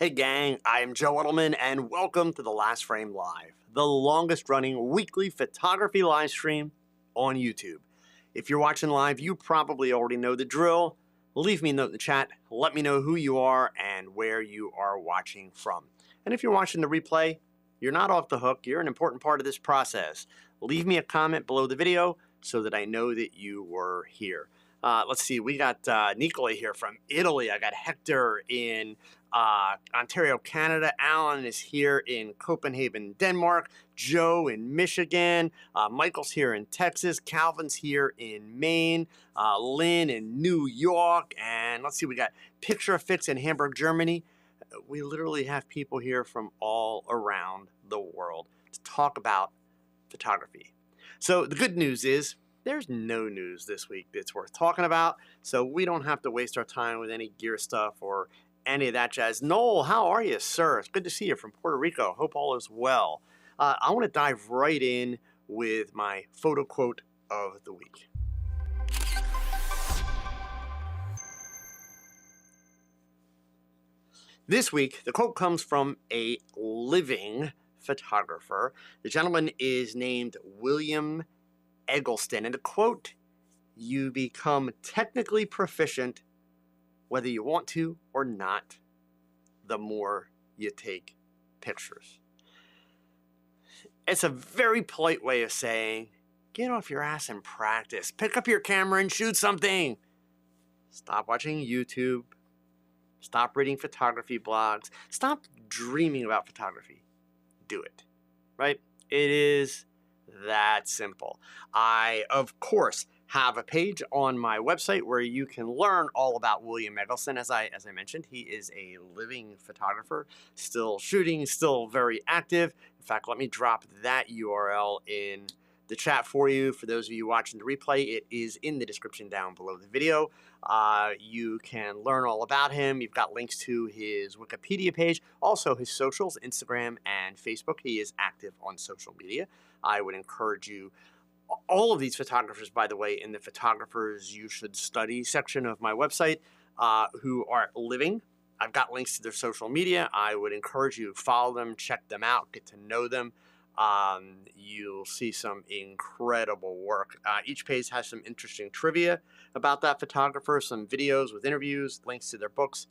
Hey gang, I am Joe Edelman and welcome to The Last Frame Live, the longest running weekly photography live stream on YouTube. If you're watching live, you probably already know the drill. Leave me a note in the chat, let me know who you are and where you are watching from. And if you're watching the replay, you're not off the hook, you're an important part of this process. Leave me a comment below the video so that I know that you were here. Let's see, we got Nicola here from Italy. I got Hector in Ontario, Canada. Alan is here in Copenhagen, Denmark. Joe in Michigan. Michael's here in Texas. Calvin's here in Maine. Lynn in New York. And let's see, we got Picture Fix in Hamburg, Germany. We literally have people here from all around the world to talk about photography. So the good news is, there's no news this week that's worth talking about, so we don't have to waste our time with any gear stuff or any of that jazz. Noel, how are you, sir? It's good to see you from Puerto Rico. Hope all is well. I want to dive right in with my photo quote of the week. This week, the quote comes from a living photographer. The gentleman is named William Eggleston, and the quote, "You become technically proficient whether you want to or not, the more you take pictures." It's a very polite way of saying, get off your ass and practice. Pick up your camera and shoot something. Stop watching YouTube. Stop reading photography blogs. Stop dreaming about photography. Do it, right? It is that simple. I, of course, have a page on my website where you can learn all about William Eggleston. As I mentioned, he is a living photographer, still shooting, still very active. In fact, let me drop that URL in the chat for you. For those of you watching the replay, it is in the description down below the video. You can learn all about him. You've got links to his Wikipedia page, also his socials, Instagram and Facebook. He is active on social media. I would encourage you, all of these photographers, by the way, in the photographers you should study section of my website, who are living. I've got links to their social media. I would encourage you to follow them, check them out, get to know them. You'll see some incredible work. Each page has some interesting trivia about that photographer, some videos with interviews, links to their books,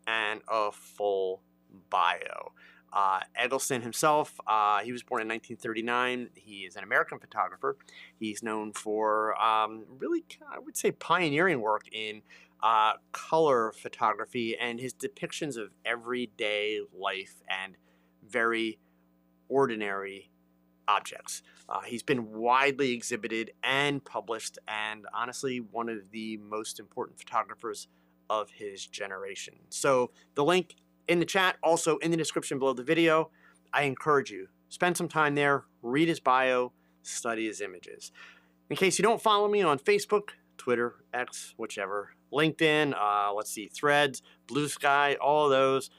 and a full bio. Eggleston himself, he was born in 1939. He is an American photographer. He's known for really, I would say, pioneering work in color photography and his depictions of everyday life and very ordinary objects. He's been widely exhibited and published, and honestly, one of the most important photographers of his generation. So the link in the chat, also in the description below the video. I encourage you, spend some time there, read his bio, study his images. In case you don't follow me on Facebook, Twitter, X, whichever, LinkedIn, let's see, Threads, Blue Sky, all of those.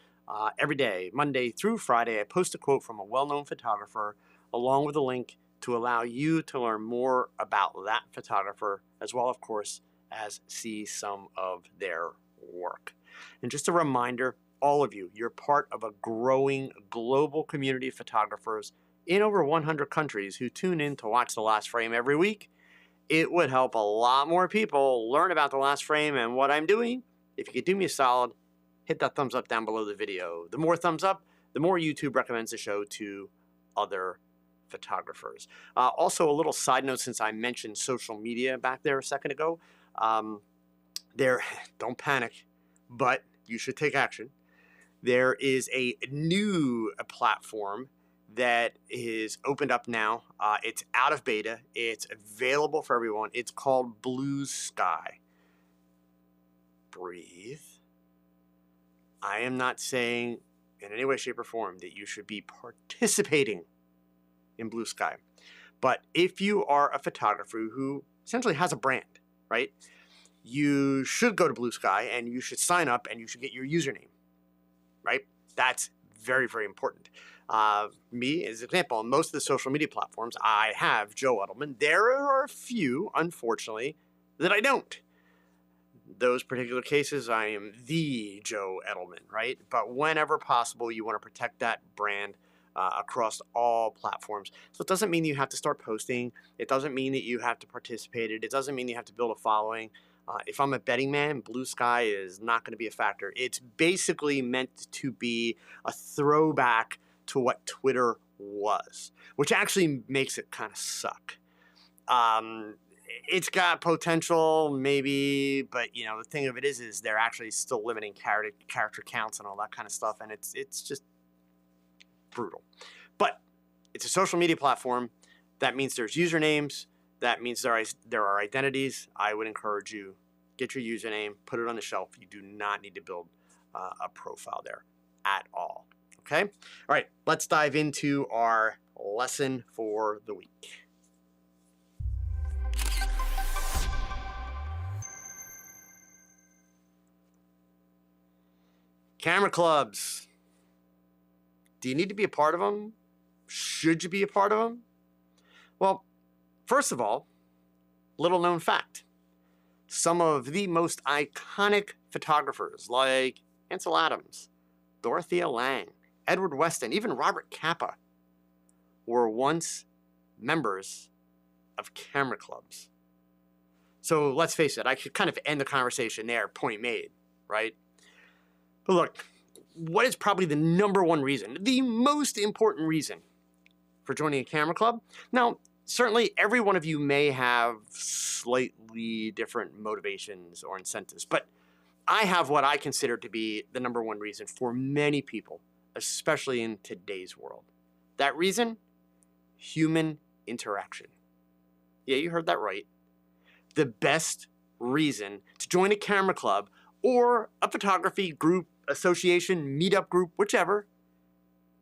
Every day, Monday through Friday, I post a quote from a well-known photographer along with a link to allow you to learn more about that photographer, as well, of course, as see some of their work. And just a reminder, all of you, you're part of a growing global community of photographers in over 100 countries who tune in to watch The Last Frame every week. It would help a lot more people learn about The Last Frame and what I'm doing. If you could do me a solid, hit that thumbs up down below the video. The more thumbs up, the more YouTube recommends the show to other photographers. Also, a little side note, since I mentioned social media back there a second ago, don't panic, but you should take action. There is a new platform that is opened up now. It's out of beta. It's available for everyone. It's called Blue Sky. Breathe. I am not saying in any way, shape, or form that you should be participating in Blue Sky. But if you are a photographer who essentially has a brand, right, you should go to Blue Sky and you should sign up and you should get your username, right? That's very, very important. Me, as an example, on most of the social media platforms, I have Joe Edelman. There are a few, unfortunately, that I don't. those particular cases, I am the Joe Edelman, right? But whenever possible, you want to protect that brand across all platforms. So it doesn't mean you have to start posting. It doesn't mean that you have to participate. It doesn't mean you have to build a following. If I'm a betting man, blue sky is not going to be a factor. It's basically meant to be a throwback to what Twitter was, which actually makes it kind of suck. It's got potential, maybe, but you know, the thing of it is they're actually still limiting character counts and all that kind of stuff, and it's just brutal. But it's a social media platform. That means there's usernames. That means there are identities. I would encourage you, get your username, put it on the shelf. You do not need to build a profile there at all. Okay? All right, let's dive into our lesson for the week. Camera clubs. Do you need to be a part of them? Should you be a part of them? Well, first of all, little known fact. Some of the most iconic photographers like Ansel Adams, Dorothea Lange, Edward Weston, even Robert Capa were once members of camera clubs. So let's face it, I could kind of end the conversation there, point made, right? But look, what is probably the number one reason, the most important reason for joining a camera club? Now, certainly every one of you may have slightly different motivations or incentives, but I have what I consider to be the number one reason for many people, especially in today's world. That reason? Human interaction. Yeah, you heard that right. The best reason to join a camera club or a photography group, association, meetup group, whichever,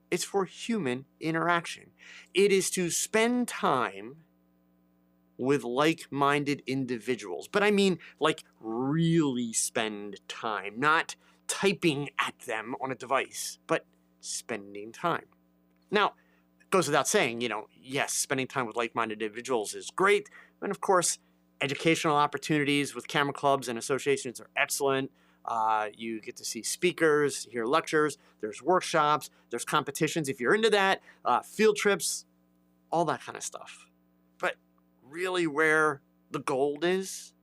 it's for human interaction. It is to spend time with like-minded individuals. But I mean, like, really spend time, not typing at them on a device, but spending time. Now, it goes without saying, you know, yes, spending time with like-minded individuals is great. And of course, educational opportunities with camera clubs and associations are excellent. You get to see speakers, hear lectures, there's workshops, there's competitions if you're into that, field trips, all that kind of stuff. But really where the gold is,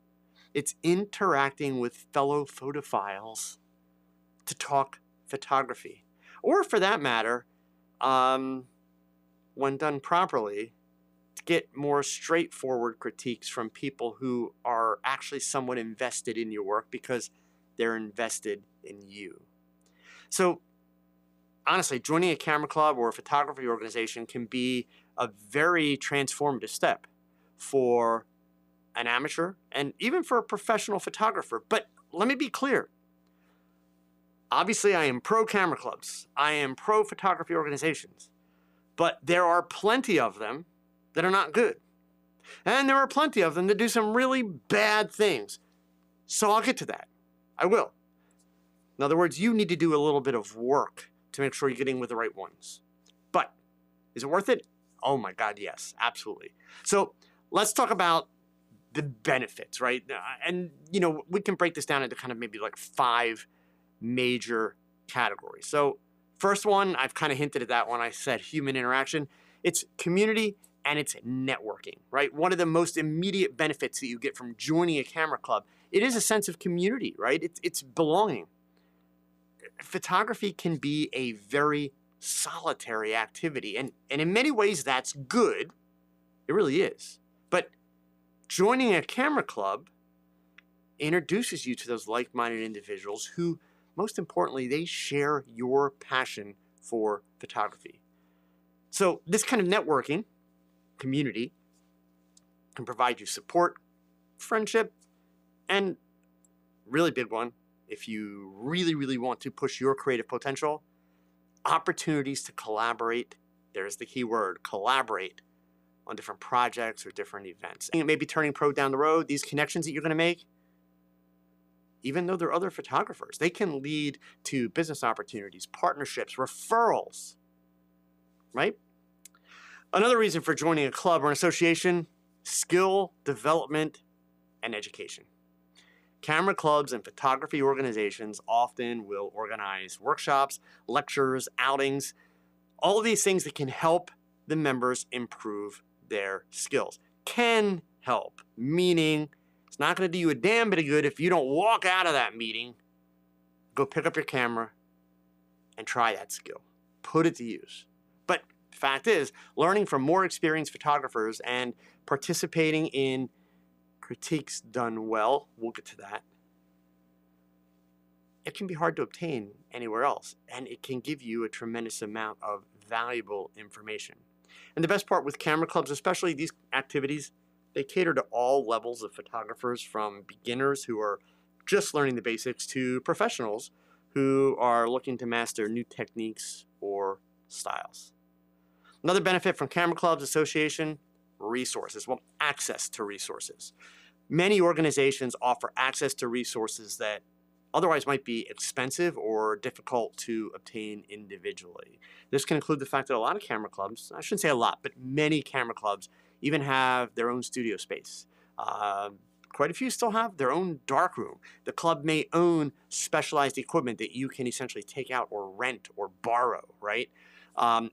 it's interacting with fellow photophiles to talk photography. Or for that matter, when done properly, to get more straightforward critiques from people who are actually somewhat invested in your work because they're invested in you. So honestly, joining a camera club or a photography organization can be a very transformative step for an amateur and even for a professional photographer. But let me be clear. Obviously, I am pro camera clubs. I am pro photography organizations. But there are plenty of them that are not good. And there are plenty of them that do some really bad things. So I'll get to that. I will. In other words, you need to do a little bit of work to make sure you're getting with the right ones. But is it worth it? Oh my God, yes, absolutely. So let's talk about the benefits, right? And, you know, we can break this down into kind of maybe like 5 major categories. So first one, I've kind of hinted at that when I said human interaction. It's community and it's networking, right? One of the most immediate benefits that you get from joining a camera club, it is a sense of community, right? It's belonging. Photography can be a very solitary activity, and in many ways that's good. It really is. But joining a camera club introduces you to those like-minded individuals who, most importantly, they share your passion for photography. So this kind of networking, community, can provide you support, friendship, and really big one, if you really, really want to push your creative potential, opportunities to collaborate. There's the key word, collaborate, on different projects or different events. And maybe turning pro down the road, these connections that you're going to make, even though they're other photographers, they can lead to business opportunities, partnerships, referrals, right? Another reason for joining a club or an association, skill development and education. Camera clubs and photography organizations often will organize workshops, lectures, outings, all of these things that can help the members improve their skills. Can help, meaning it's not going to do you a damn bit of good if you don't walk out of that meeting, go pick up your camera, and try that skill. Put it to use. But the fact is, learning from more experienced photographers and participating in critiques done well, we'll get to that, it can be hard to obtain anywhere else, and it can give you a tremendous amount of valuable information. And the best part with camera clubs, especially these activities, they cater to all levels of photographers, from beginners who are just learning the basics to professionals who are looking to master new techniques or styles. Another benefit from camera clubs association, resources. Well, access to resources. Many organizations offer access to resources that otherwise might be expensive or difficult to obtain individually. This can include the fact that a lot of camera clubs, I shouldn't say a lot, but many camera clubs even have their own studio space. Quite a few still have their own darkroom. The club may own specialized equipment that you can essentially take out or rent or borrow, right?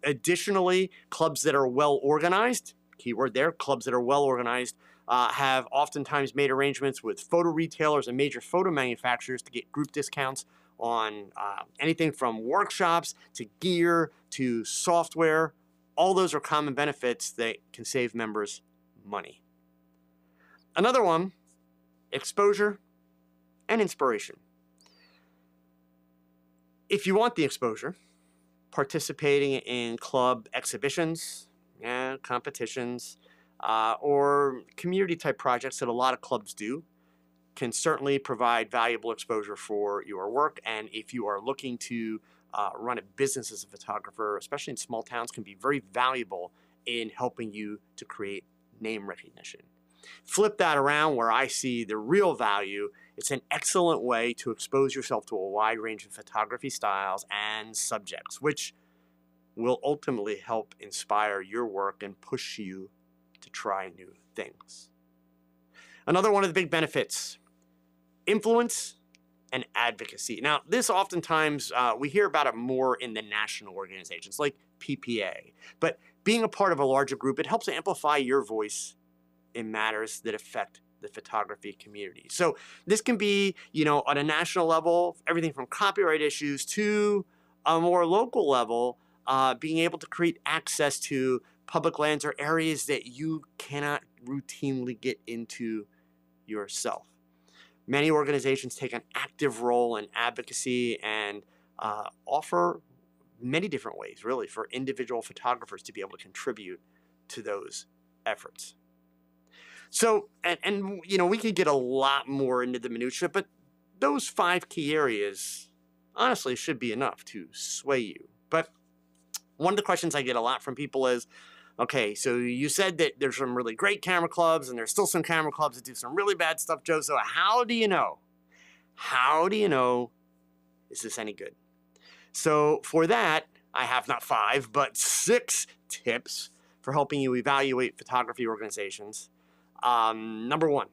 Additionally, clubs that are well organized, keyword there, clubs that are well organized, have oftentimes made arrangements with photo retailers and major photo manufacturers to get group discounts on anything from workshops to gear to software. All those are common benefits that can save members money. Another one, exposure and inspiration. If you want the exposure, participating in club exhibitions, competitions, or community-type projects that a lot of clubs do can certainly provide valuable exposure for your work. And if you are looking to run a business as a photographer, especially in small towns, can be very valuable in helping you to create name recognition. Flip that around where I see the real value. It's an excellent way to expose yourself to a wide range of photography styles and subjects, which will ultimately help inspire your work and push you to try new things. Another one of the big benefits, influence and advocacy. Now, this oftentimes, we hear about it more in the national organizations like PPA, but being a part of a larger group, it helps to amplify your voice in matters that affect the photography community. So this can be, on a national level, everything from copyright issues to a more local level, being able to create access to public lands or areas that you cannot routinely get into yourself. Many organizations take an active role in advocacy and offer many different ways, really, for individual photographers to be able to contribute to those efforts. So, and we could get a lot more into the minutia, but those 5 key areas, honestly, should be enough to sway you. But one of the questions I get a lot from people is, okay, so you said that there's some really great camera clubs and there's still some camera clubs that do some really bad stuff, Joe. So how do you know? How do you know, is this any good? So for that, I have not 5, but 6 tips for helping you evaluate photography organizations. Number 1,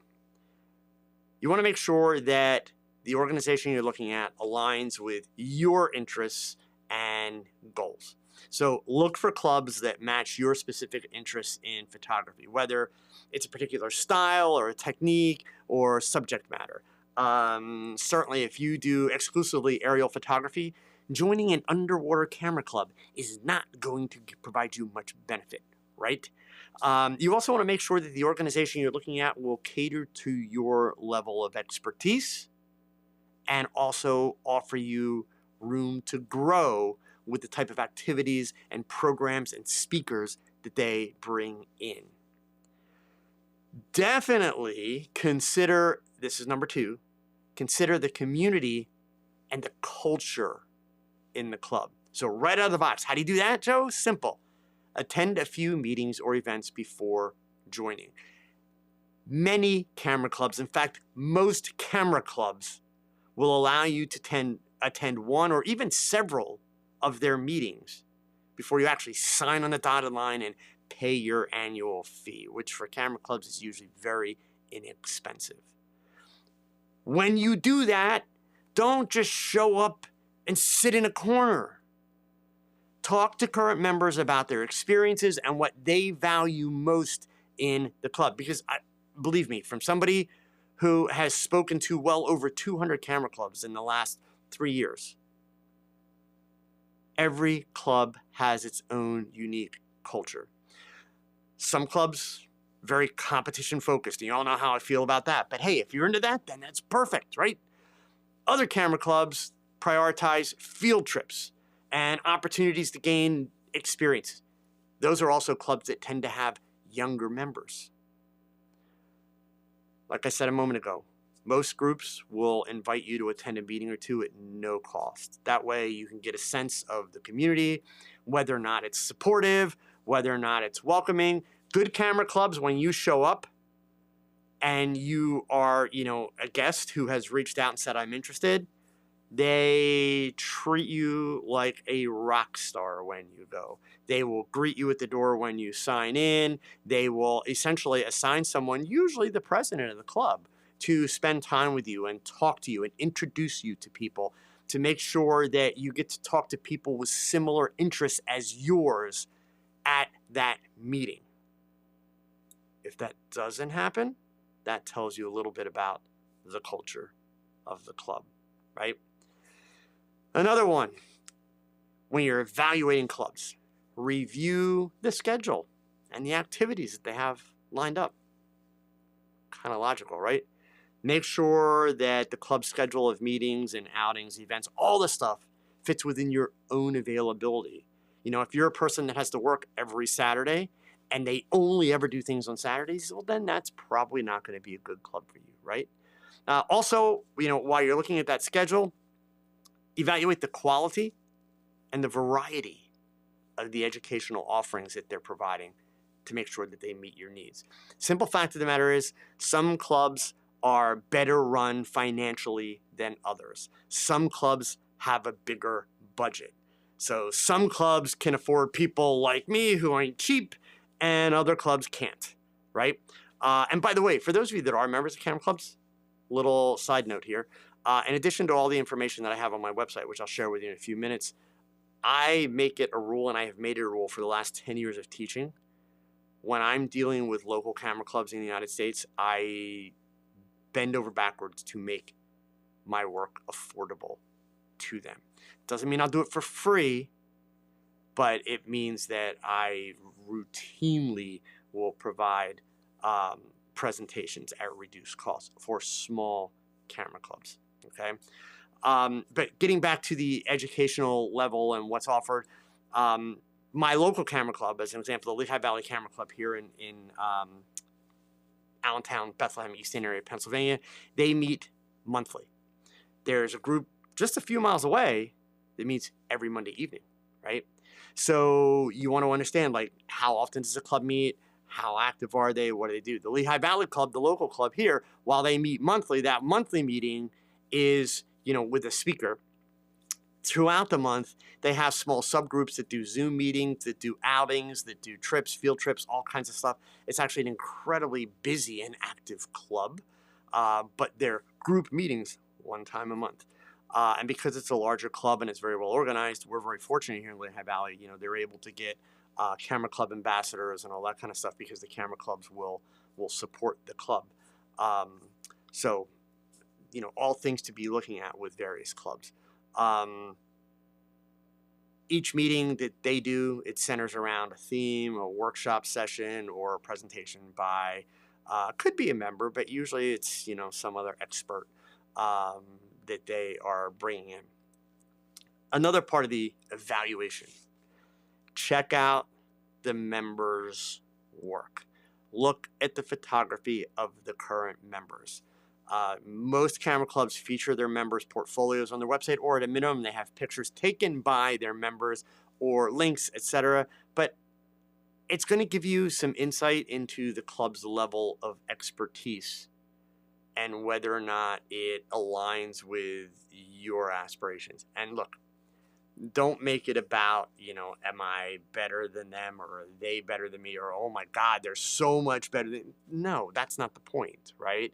you want to make sure that the organization you're looking at aligns with your interests and goals. So look for clubs that match your specific interests in photography, whether it's a particular style or a technique or subject matter. Certainly, if you do exclusively aerial photography, joining an underwater camera club is not going to provide you much benefit, right? You also want to make sure that the organization you're looking at will cater to your level of expertise and also offer you room to grow with the type of activities and programs and speakers that they bring in. Definitely consider, this is number 2, consider the community and the culture in the club. So right out of the box, how do you do that, Joe? Simple. Attend a few meetings or events before joining. Many camera clubs, in fact, most camera clubs will allow you to attend one or even several of their meetings before you actually sign on the dotted line and pay your annual fee, which for camera clubs is usually very inexpensive. When you do that, don't just show up and sit in a corner. Talk to current members about their experiences and what they value most in the club. Because believe me, from somebody who has spoken to well over 200 camera clubs in the last 3 years, every club has its own unique culture. Some clubs, very competition focused. You all know how I feel about that. But hey, if you're into that, then that's perfect, right? Other camera clubs prioritize field trips and opportunities to gain experience. Those are also clubs that tend to have younger members. Like I said a moment ago, most groups will invite you to attend a meeting or two at no cost. That way you can get a sense of the community, whether or not it's supportive, whether or not it's welcoming. Good camera clubs, when you show up and you are, a guest who has reached out and said, I'm interested, they treat you like a rock star when you go. They will greet you at the door when you sign in. They will essentially assign someone, usually the president of the club, to spend time with you and talk to you and introduce you to people to make sure that you get to talk to people with similar interests as yours at that meeting. If that doesn't happen, that tells you a little bit about the culture of the club, right? Another one, when you're evaluating clubs, review the schedule and the activities that they have lined up. Kind of logical, right? Make sure that the club schedule of meetings and outings, events, all the stuff fits within your own availability. If you're a person that has to work every Saturday and they only ever do things on Saturdays, well, then that's probably not going to be a good club for you, right? Also, while you're looking at that schedule, evaluate the quality and the variety of the educational offerings that they're providing to make sure that they meet your needs. Simple fact of the matter is, some clubs are better run financially than others. Some clubs have a bigger budget. So some clubs can afford people like me who ain't cheap, and other clubs can't, right? And by the way, for those of you that are members of camera clubs, little side note here, in addition to all the information that I have on my website, which I'll share with you in a few minutes, I make it a rule, and I have made it a rule for the last 10 years of teaching. When I'm dealing with local camera clubs in the United States, I bend over backwards to make my work affordable to them. Doesn't mean I'll do it for free, but it means that I routinely will provide presentations at reduced cost for small camera clubs. Okay, but getting back to the educational level and what's offered, my local camera club, as an example, the Lehigh Valley Camera Club here in Allentown, Bethlehem, East End area, Pennsylvania, they meet monthly. There's a group just a few miles away that meets every Monday evening, right? So you want to understand, like, how often does a club meet? How active are they? What do they do? The Lehigh Valley Club, the local club here, while they meet monthly, that monthly meeting is, with a speaker. Throughout the month, they have small subgroups that do Zoom meetings, that do outings, that do trips, field trips, all kinds of stuff. It's actually an incredibly busy and active club, but they're group meetings one time a month. And because it's a larger club and it's very well organized, we're very fortunate here in Lehigh Valley. They're able to get camera club ambassadors and all that kind of stuff because the camera clubs will support the club. So, all things to be looking at with various clubs. Each meeting that they do, it centers around a theme, a workshop session, or a presentation by, could be a member, but usually it's, some other expert that they are bringing in. Another part of the evaluation, check out the members' work. Look at the photography of the current members. Most camera clubs feature their members' portfolios on their website, or at a minimum, they have pictures taken by their members or links, etc. But it's going to give you some insight into the club's level of expertise and whether or not it aligns with your aspirations. And look, don't make it about, am I better than them, or are they better than me, or, oh my God, they're so much better than... No, that's not the point, right?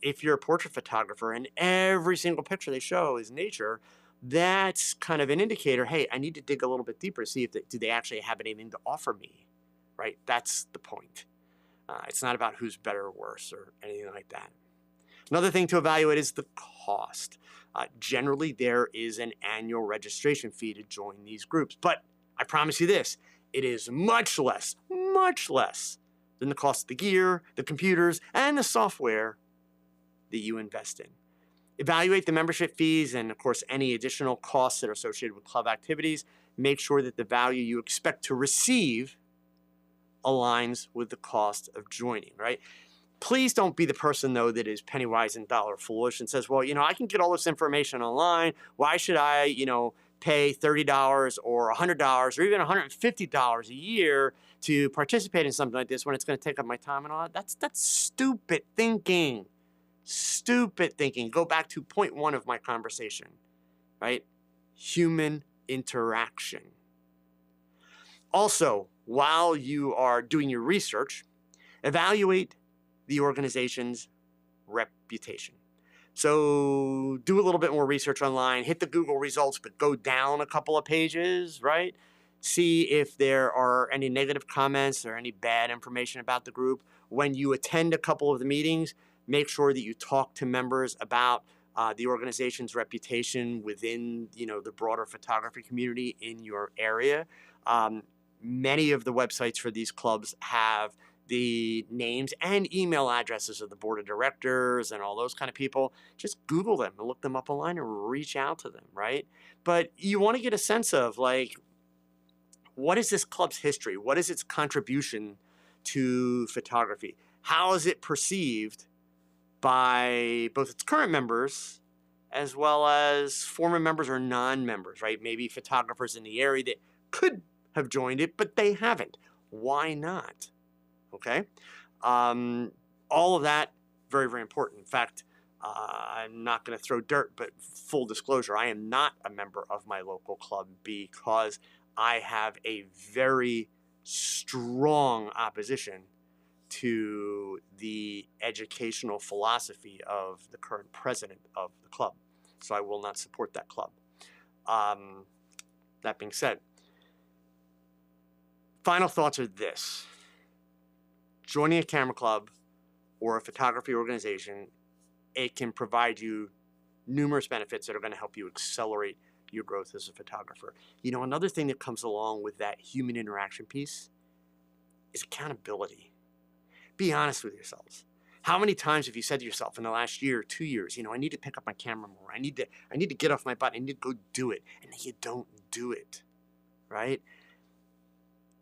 If you're a portrait photographer and every single picture they show is nature, that's kind of an indicator, hey, I need to dig a little bit deeper to see if do they actually have anything to offer me, right? That's the point. It's not about who's better or worse or anything like that. Another thing to evaluate is the cost. Generally, there is an annual registration fee to join these groups, but I promise you this, it is much less than the cost of the gear, the computers, and the software that you invest in. Evaluate the membership fees and, of course, any additional costs that are associated with club activities. Make sure that the value you expect to receive aligns with the cost of joining, right? Please don't be the person, though, that is penny wise and dollar foolish and says, well, I can get all this information online. Why should I, pay $30 or $100 or even $150 a year to participate in something like this when it's going to take up my time and all that? That's stupid thinking. Stupid thinking. Go back to point one of my conversation, right? Human interaction. Also, while you are doing your research, evaluate the organization's reputation. So do a little bit more research online, hit the Google results, but go down a couple of pages, right? See if there are any negative comments or any bad information about the group. When you attend a couple of the meetings, make sure that you talk to members about the organization's reputation within, the broader photography community in your area. Many of the websites for these clubs have the names and email addresses of the board of directors and all those kind of people. Just Google them and look them up online and reach out to them, right? But you want to get a sense of, like, what is this club's history? What is its contribution to photography? How is it perceived by both its current members as well as former members or non-members, right? Maybe photographers in the area that could have joined it, but they haven't. Why not? Okay? All of that, very, very important. In fact, I'm not going to throw dirt, but full disclosure, I am not a member of my local club because I have a very strong opposition to the educational philosophy of the current president of the club. So I will not support that club. That being said, final thoughts are this. Joining a camera club or a photography organization, it can provide you numerous benefits that are going to help you accelerate your growth as a photographer. Another thing that comes along with that human interaction piece is accountability. Be honest with yourselves. How many times have you said to yourself in the last year or 2 years, I need to pick up my camera more. I need to get off my butt. I need to go do it. And then you don't do it, right?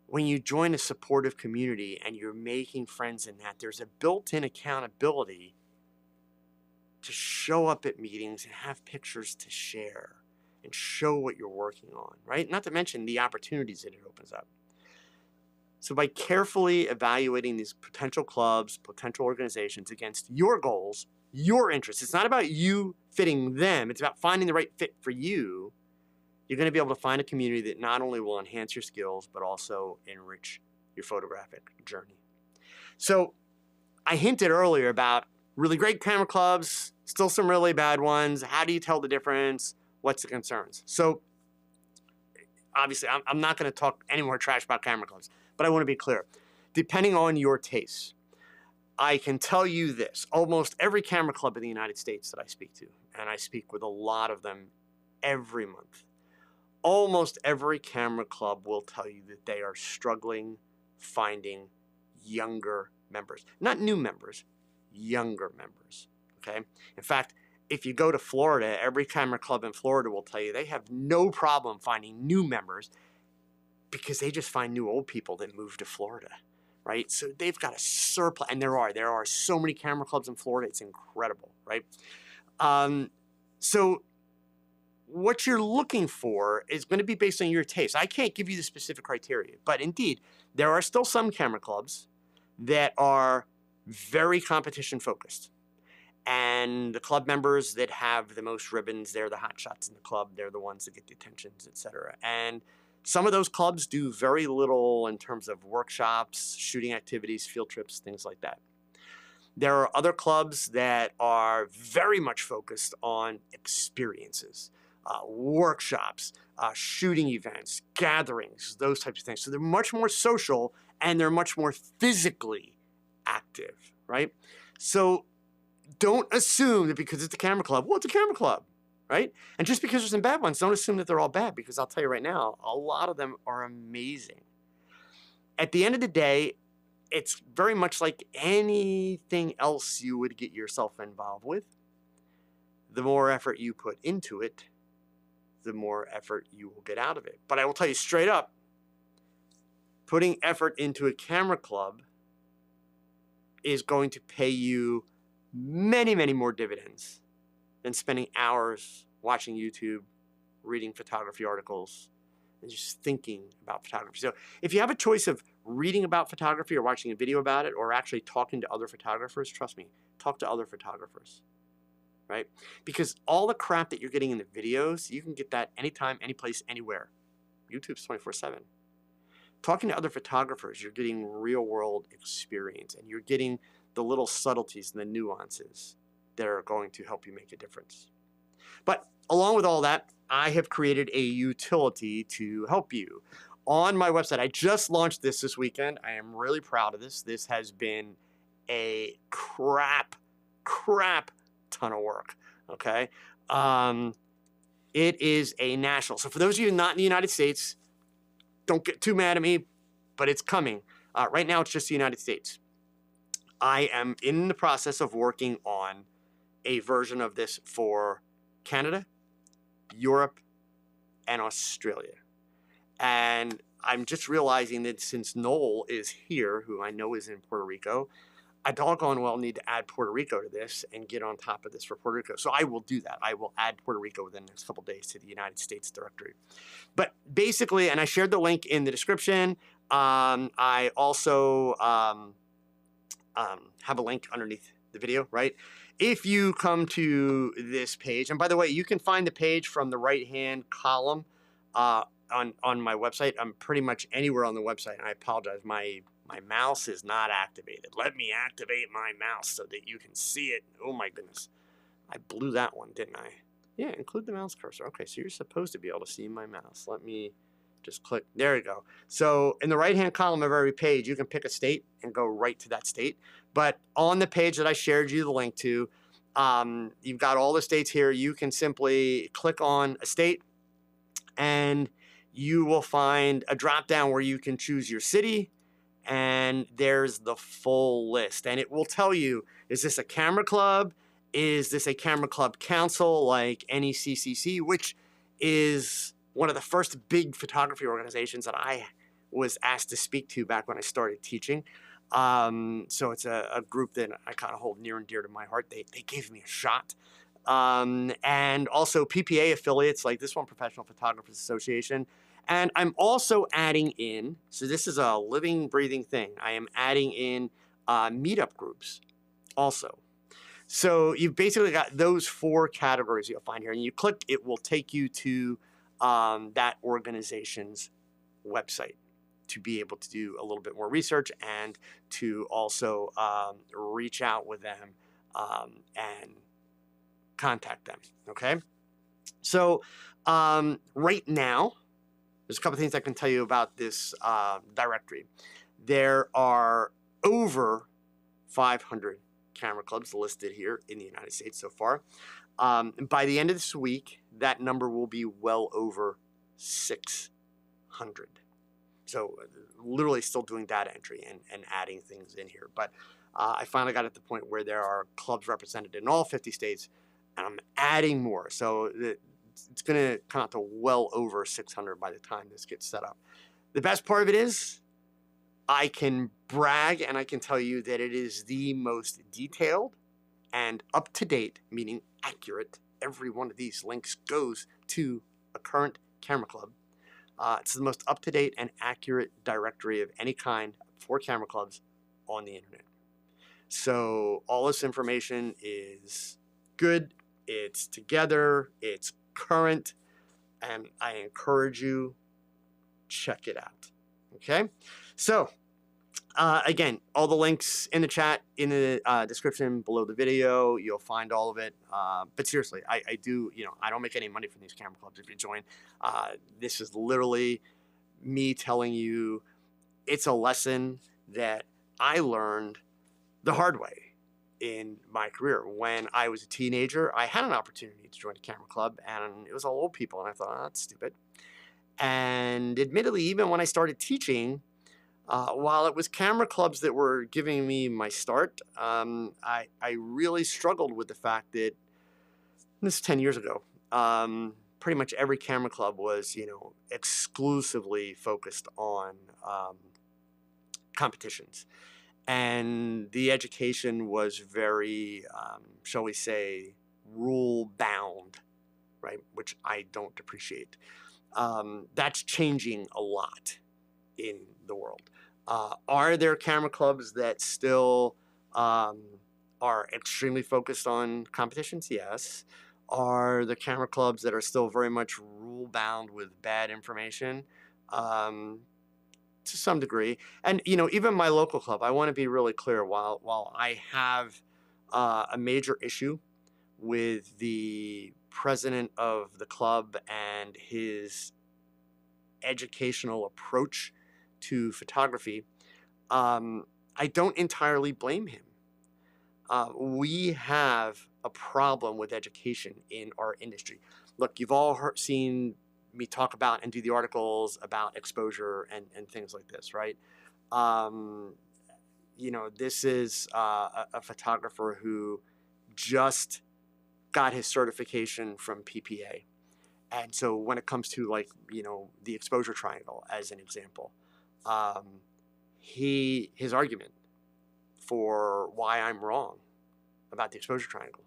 When you join a supportive community and you're making friends in that, there's a built-in accountability to show up at meetings and have pictures to share and show what you're working on, right? Not to mention the opportunities that it opens up. So by carefully evaluating these potential clubs, potential organizations against your goals, your interests, it's not about you fitting them, it's about finding the right fit for you. You're going to be able to find a community that not only will enhance your skills, but also enrich your photographic journey. So I hinted earlier about really great camera clubs, still some really bad ones. How do you tell the difference? What's the concerns? So obviously, I'm not going to talk any more trash about camera clubs, but I want to be clear. Depending on your tastes, I can tell you this. Almost every camera club in the United States that I speak to, and I speak with a lot of them every month, almost every camera club will tell you that they are struggling finding younger members. Not new members, younger members, okay? In fact, if you go to Florida, every camera club in Florida will tell you they have no problem finding new members because they just find new old people that move to Florida, right? So they've got a surplus, and there are so many camera clubs in Florida, it's incredible, right? So what you're looking for is going to be based on your taste. I can't give you the specific criteria, but indeed, there are still some camera clubs that are very competition focused. And the club members that have the most ribbons, they're the hot shots in the club. They're the ones that get the attentions, etc. And some of those clubs do very little in terms of workshops, shooting activities, field trips, things like that. There are other clubs that are very much focused on experiences, workshops, shooting events, gatherings, those types of things. So they're much more social and they're much more physically active, right? So don't assume that because it's a camera club, well, it's a camera club, right? And just because there's some bad ones, don't assume that they're all bad, because I'll tell you right now, a lot of them are amazing. At the end of the day, it's very much like anything else you would get yourself involved with. The more effort you put into it, the more effort you will get out of it. But I will tell you straight up, putting effort into a camera club is going to pay you many, many more dividends than spending hours watching YouTube, reading photography articles, and just thinking about photography. So if you have a choice of reading about photography or watching a video about it or actually talking to other photographers, trust me, talk to other photographers, right? Because all the crap that you're getting in the videos, you can get that anytime, any place, anywhere. YouTube's 24/7. Talking to other photographers, you're getting real world experience and you're getting the little subtleties and the nuances that are going to help you make a difference. But along with all that, I have created a utility to help you. On my website, I just launched this weekend. I am really proud of this. This has been a crap ton of work, okay? It is a national. So for those of you not in the United States, don't get too mad at me, but it's coming. Right now, it's just the United States. I am in the process of working on a version of this for Canada, Europe, and Australia. And I'm just realizing that since Noel is here, who I know is in Puerto Rico, I doggone well need to add Puerto Rico to this and get on top of this for Puerto Rico. So I will do that. I will add Puerto Rico within the next couple of days to the United States directory. But basically, and I shared the link in the description. I also have a link underneath the video, right? If you come to this page, and by the way, you can find the page from the right-hand column on my website. I'm pretty much anywhere on the website, and I apologize. My mouse is not activated. Let me activate my mouse so that you can see it. Oh my goodness. I blew that one, didn't I? Yeah, include the mouse cursor. Okay, so you're supposed to be able to see my mouse. Let me just click. There you go. So in the right-hand column of every page, you can pick a state and go right to that state. But on the page that I shared you the link to, you've got all the states here. You can simply click on a state and you will find a drop down where you can choose your city, and there's the full list. And it will tell you, is this a camera club? Is this a camera club council like NECCC, which is one of the first big photography organizations that I was asked to speak to back when I started teaching. So it's a group that I kind of hold near and dear to my heart. They gave me a shot. And also PPA affiliates like this one, Professional Photographers Association. And I'm also adding in, so this is a living, breathing thing. I am adding in meetup groups also. So you've basically got those 4 categories you'll find here. And you click, it will take you to that organization's website to be able to do a little bit more research and to also reach out with them and contact them, okay? So right now, there's a couple things I can tell you about this directory. There are over 500 camera clubs listed here in the United States so far. By the end of this week, that number will be well over 600. So literally still doing data entry and adding things in here. But I finally got at the point where there are clubs represented in all 50 states, and I'm adding more. So it's going to come out to well over 600 by the time this gets set up. The best part of it is I can brag and I can tell you that it is the most detailed and up-to-date, meaning accurate. Every one of these links goes to a current camera club. It's the most up-to-date and accurate directory of any kind for camera clubs on the internet. So all this information is good, it's together, it's current, and I encourage you, check it out. Okay? So Again, all the links in the chat, in the description below the video. You'll find all of it. But seriously, I do, I don't make any money from these camera clubs if you join. This is literally me telling you it's a lesson that I learned the hard way in my career. When I was a teenager, I had an opportunity to join a camera club, and it was all old people, and I thought, oh, that's stupid. And admittedly, even when I started teaching, while it was camera clubs that were giving me my start, I really struggled with the fact that, this is 10 years ago, pretty much every camera club was, exclusively focused on competitions. And the education was very, shall we say, rule-bound, right? Which I don't appreciate. That's changing a lot in the world. Are there camera clubs that still are extremely focused on competitions? Yes. Are the camera clubs that are still very much rule-bound with bad information? To some degree. And, even my local club, I want to be really clear, while I have a major issue with the president of the club and his educational approach to photography, I don't entirely blame him. We have a problem with education in our industry. Look, you've all seen me talk about and do the articles about exposure and things like this, right? This is a photographer who just got his certification from PPA. And so when it comes to the exposure triangle, as an example, his argument for why I'm wrong about the exposure triangle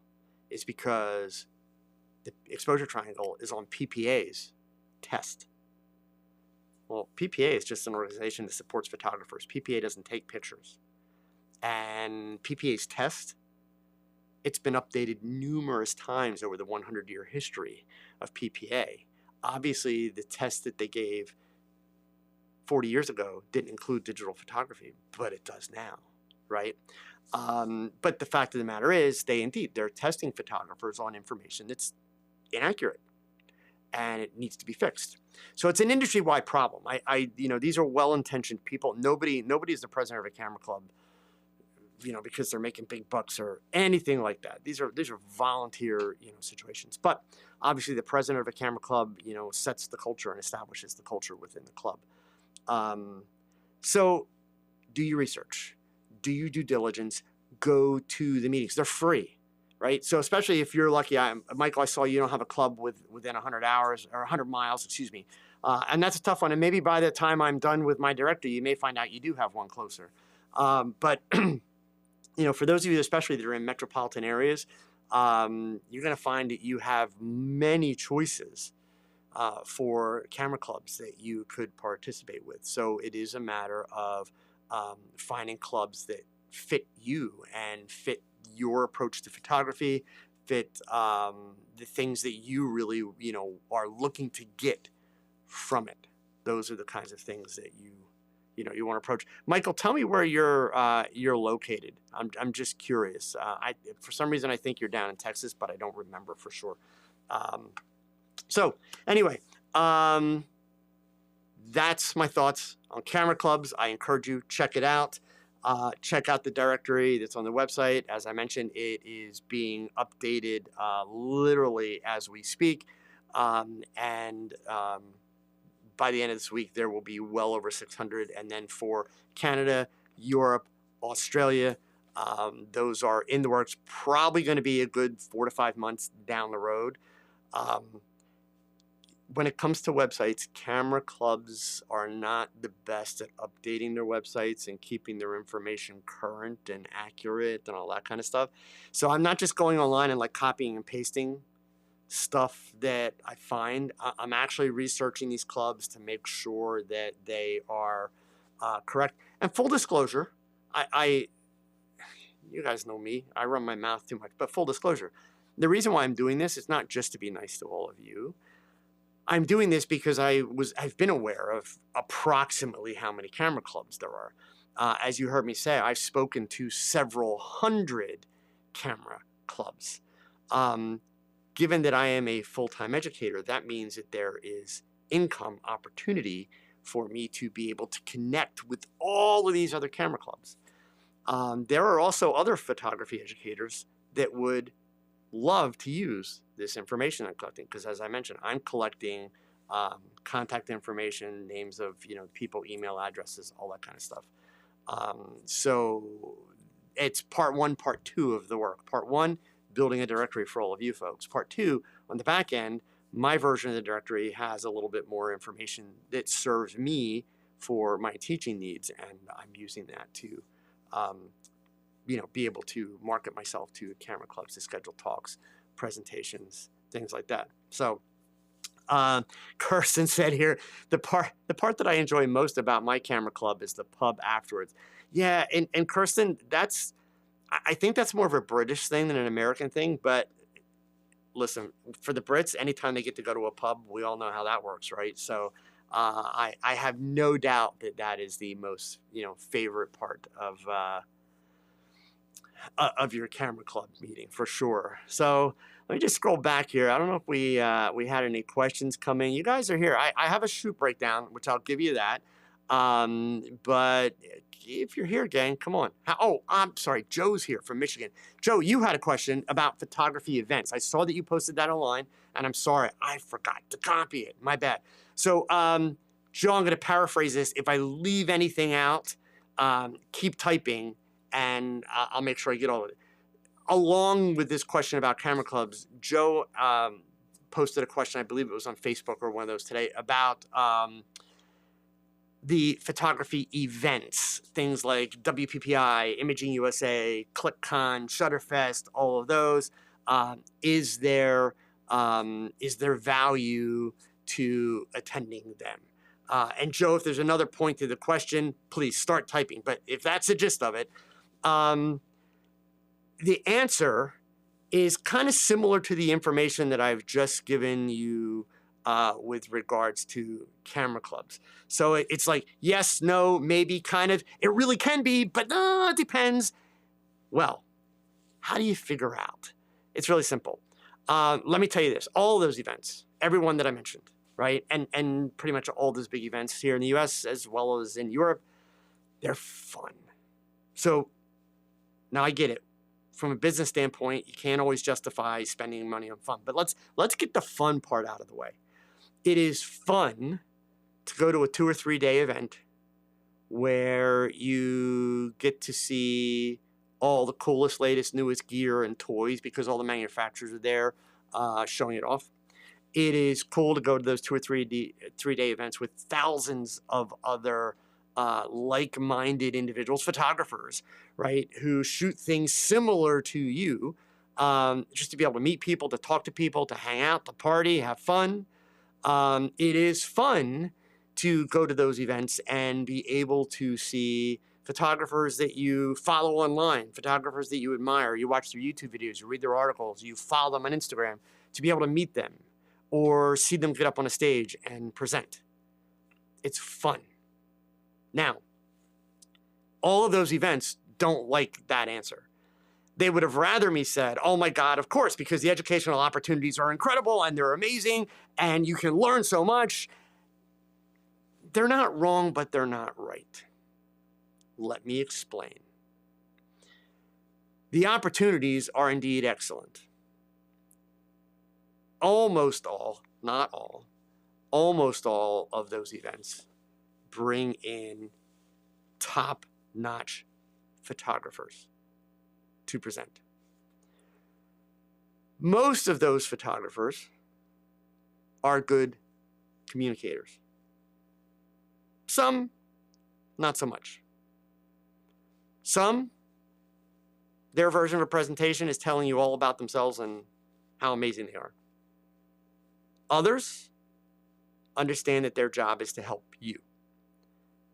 is because the exposure triangle is on PPA's test. Well, PPA is just an organization that supports photographers. PPA doesn't take pictures. And PPA's test, it's been updated numerous times over the 100-year history of PPA. Obviously, the test that they gave 40 years ago didn't include digital photography, but it does now, right? But the fact of the matter is, they're testing photographers on information that's inaccurate, and it needs to be fixed. So it's an industry-wide problem. These are well-intentioned people. Nobody is the president of a camera club, because they're making big bucks or anything like that. These are volunteer, situations. But obviously, the president of a camera club, sets the culture and establishes the culture within the club. So do your research, do your due diligence, go to the meetings. They're free, right? So especially if you're lucky, Michael, I saw you don't have a club within 100 hours or 100 miles, excuse me. And that's a tough one. And maybe by the time I'm done with my director, you may find out you do have one closer. But, for those of you, especially that are in metropolitan areas, you're going to find that you have many choices for camera clubs that you could participate with. So it is a matter of finding clubs that fit you and fit your approach to photography, fit the things that you really, are looking to get from it. Those are the kinds of things that you want to approach. Michael, tell me where you're located. I'm just curious. For some reason, I think you're down in Texas, but I don't remember for sure. So anyway, that's my thoughts on camera clubs. I encourage you, check it out. Check out the directory that's on the website. As I mentioned, it is being updated literally as we speak. By the end of this week, there will be well over 600. And then for Canada, Europe, Australia, those are in the works. Probably going to be a good 4 to 5 months down the road. When it comes to websites, camera clubs are not the best at updating their websites and keeping their information current and accurate and all that kind of stuff. So I'm not just going online and copying and pasting stuff that I find. I'm actually researching these clubs to make sure that they are correct. And full disclosure, you guys know me, I run my mouth too much, but full disclosure, the reason why I'm doing this is not just to be nice to all of you. I'm doing this because I've been aware of approximately how many camera clubs there are. as you heard me say, I've spoken to several hundred camera clubs. Given that I am a full-time educator, that means that there is income opportunity for me to be able to connect with all of these other camera clubs. There are also other photography educators that would love to use this information I'm collecting, because as I mentioned, I'm collecting contact information, names of people, email addresses, all that kind of stuff. So it's part one, part two of the work. Part one, building a directory for all of you folks. Part two, on the back end, my version of the directory has a little bit more information that serves me for my teaching needs, and I'm using that to be able to market myself to camera clubs, to schedule talks, presentations, things like that. So Kirsten said here, the part that I enjoy most about my camera club is the pub afterwards. Yeah, and Kirsten, I think that's more of a British thing than an American thing. But listen, for the Brits, anytime they get to go to a pub, we all know how that works, right? So I have no doubt that is the most favorite part of your camera club meeting, for sure. So let me just scroll back here. I don't know if we had any questions come in. You guys are here. I have a shoot breakdown, which I'll give you that. But if you're here, gang, come on. Oh, I'm sorry. Joe's here from Michigan. Joe, you had a question about photography events. I saw that you posted that online, and I'm sorry, I forgot to copy it. My bad. So, Joe, I'm going to paraphrase this. If I leave anything out, keep typing, and I'll make sure I get all of it. Along with this question about camera clubs, Joe posted a question, I believe it was on Facebook or one of those today, about the photography events, things like WPPI, Imaging USA, ClickCon, Shutterfest, all of those. Is there value to attending them? And Joe, if there's another point to the question, please start typing. But if that's the gist of it, the answer is kind of similar to the information that I've just given you with regards to camera clubs. So it's like, yes, no, maybe, kind of. It really can be, but no, it depends. Well, how do you figure out? It's really simple. Let me tell you this. All those events, every one that I mentioned, right? And pretty much all those big events here in the US as well as in Europe, they're fun. So now I get it. From a business standpoint, you can't always justify spending money on fun. But let's get the fun part out of the way. It is fun to go to a 2 or 3 day event where you get to see all the coolest, latest, newest gear and toys because all the manufacturers are there showing it off. It is cool to go to those 2 or 3 day events with thousands of other like-minded individuals, photographers, right, who shoot things similar to you, just to be able to meet people, to talk to people, to hang out, to party, have fun. It is fun to go to those events and be able to see photographers that you follow online, photographers that you admire, you watch their YouTube videos, you read their articles, you follow them on Instagram, to be able to meet them or see them get up on a stage and present. It's fun. Now, all of those events don't like that answer. They would have rather me said, oh my God, of course, because the educational opportunities are incredible and they're amazing and you can learn so much. They're not wrong, but they're not right. Let me explain. The opportunities are indeed excellent. Almost all, not all, almost all of those events bring in top-notch photographers to present. Most of those photographers are good communicators. Some, not so much. Some, their version of a presentation is telling you all about themselves and how amazing they are. Others understand that their job is to help you,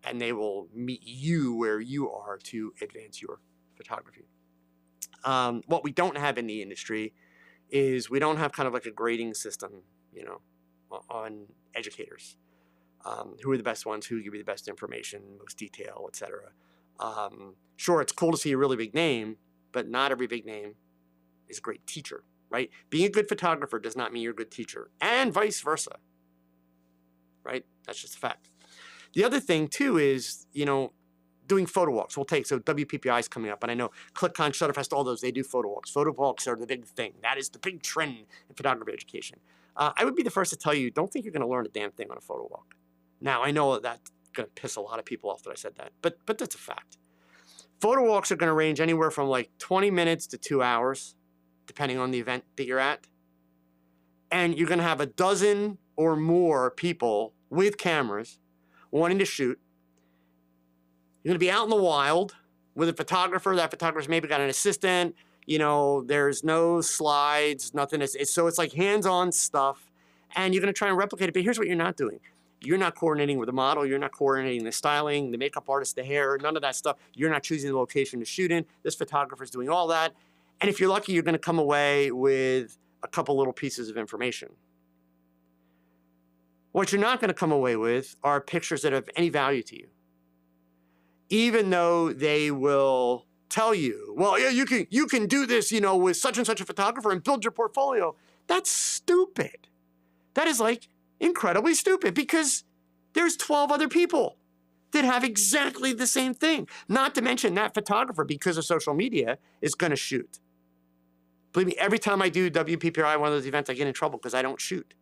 and they will meet you where you are to advance your photography. What we don't have in the industry is we don't have kind of like a grading system, on educators. Who are the best ones, who give you the best information, most detail, etc. Sure, it's cool to see a really big name, but not every big name is a great teacher, right? Being a good photographer does not mean you're a good teacher, and vice versa, right? That's just a fact. The other thing too is, doing photo walks. So WPPI is coming up, and I know ClickCon, Shutterfest, all those, they do photo walks. Photo walks are the big thing. That is the big trend in photography education. I would be the first to tell you, don't think you're going to learn a damn thing on a photo walk. Now, I know that's going to piss a lot of people off that I said that, but that's a fact. Photo walks are going to range anywhere from like 20 minutes to 2 hours, depending on the event that you're at. And you're going to have a dozen or more people with cameras wanting to shoot. You're going to be out in the wild with a photographer. That photographer's maybe got an assistant. There's no slides, nothing. So it's like hands-on stuff. And you're going to try and replicate it. But here's what you're not doing. You're not coordinating with the model. You're not coordinating the styling, the makeup artist, the hair, none of that stuff. You're not choosing the location to shoot in. This photographer's doing all that. And if you're lucky, you're going to come away with a couple little pieces of information. What you're not going to come away with are pictures that have any value to you. Even though they will tell you, well, yeah, you can do this, with such and such a photographer and build your portfolio. That's stupid. That is like incredibly stupid, because there's 12 other people that have exactly the same thing. Not to mention that photographer, because of social media, is going to shoot. Believe me, every time I do WPPI, one of those events, I get in trouble because I don't shoot.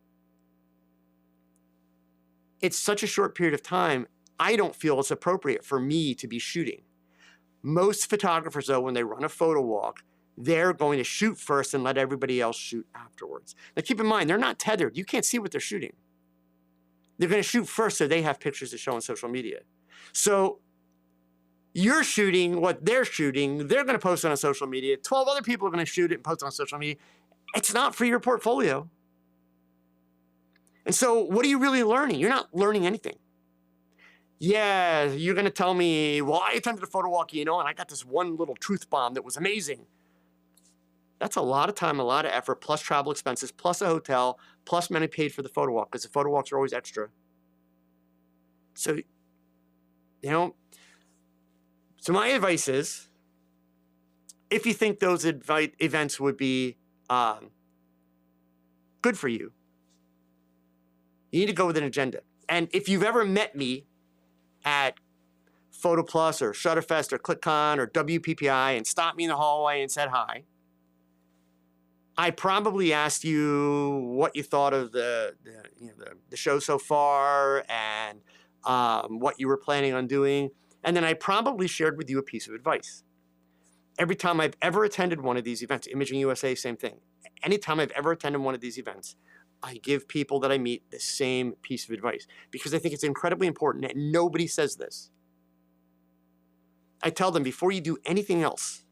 It's such a short period of time, I don't feel it's appropriate for me to be shooting. Most photographers, though, when they run a photo walk, they're going to shoot first and let everybody else shoot afterwards. Now, keep in mind, they're not tethered. You can't see what they're shooting. They're going to shoot first so they have pictures to show on social media. So you're shooting what they're shooting. They're going to post it on social media. 12 other people are going to shoot it and post it on social media. It's not for your portfolio. And so what are you really learning? You're not learning anything. Yeah, you're going to tell me, well, I attended a photo walk, and I got this one little truth bomb that was amazing. That's a lot of time, a lot of effort, plus travel expenses, plus a hotel, plus money paid for the photo walk, because the photo walks are always extra. So, so my advice is, if you think those events would be good for you, you need to go with an agenda. And if you've ever met me at Photo Plus or Shutterfest or ClickCon or WPPI and stopped me in the hallway and said hi, I probably asked you what you thought of the show so far and what you were planning on doing. And then I probably shared with you a piece of advice. Every time I've ever attended one of these events, Imaging USA, same thing. Anytime I've ever attended one of these events, I give people that I meet the same piece of advice, because I think it's incredibly important, and nobody says this. I tell them, before you do anything else,